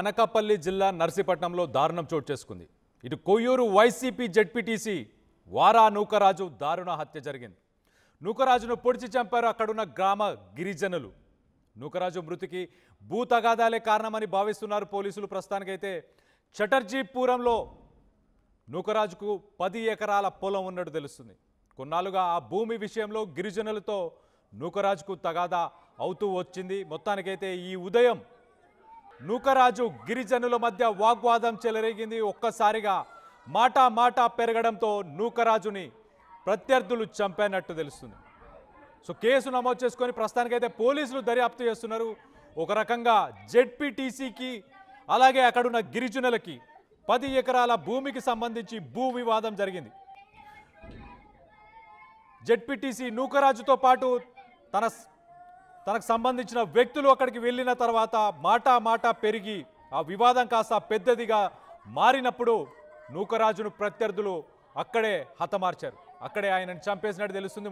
అనకాపల్లి జిల్లా నర్సీపట్నంలో దారుణం చోటు చేసుకుంది. ఇటు కొయ్యూరు వైసీపీ జెడ్పీటీసీ వారా నూకరాజు దారుణ హత్య జరిగింది. నూకరాజును పొడిచి చంపారు అక్కడున్న గ్రామ గిరిజనులు. నూకరాజు మృతికి భూతగాదాలే కారణమని భావిస్తున్నారు పోలీసులు. ప్రస్తుతానికైతే చటర్జీపురంలో నూకరాజుకు 10 ఎకరాల పొలం ఉన్నట్టు తెలుస్తుంది. కొన్నాళ్ళుగా ఆ భూమి విషయంలో గిరిజనులతో నూకరాజుకు తగాదా అవుతూ వచ్చింది. మొత్తానికైతే ఈ ఉదయం నూకరాజు గిరిజనుల మధ్య వాగ్వాదం చెలరేగింది. ఒక్కసారిగా మాట పెరగడంతో నూకరాజుని ప్రత్యర్థులు చంపేనట్టు తెలుస్తుంది. సో కేసు నమోదు చేసుకొని ప్రస్తుతానికైతే పోలీసులు దర్యాప్తు చేస్తున్నారు. ఒక రకంగా జెడ్పీటీసీకి అలాగే అక్కడున్న గిరిజనులకి 10 ఎకరాల భూమికి సంబంధించి భూ వివాదం జరిగింది. జెడ్పీటీసీ నూకరాజుతో పాటు తనకు సంబంధించిన వ్యక్తులు అక్కడికి వెళ్ళిన తర్వాత మాట పెరిగి ఆ వివాదం కాస్త పెద్దదిగా మారినప్పుడు నూకరాజును ప్రత్యర్థులు అక్కడే హతమార్చారు. అక్కడే ఆయనను చంపేసినట్టు తెలుస్తుంది.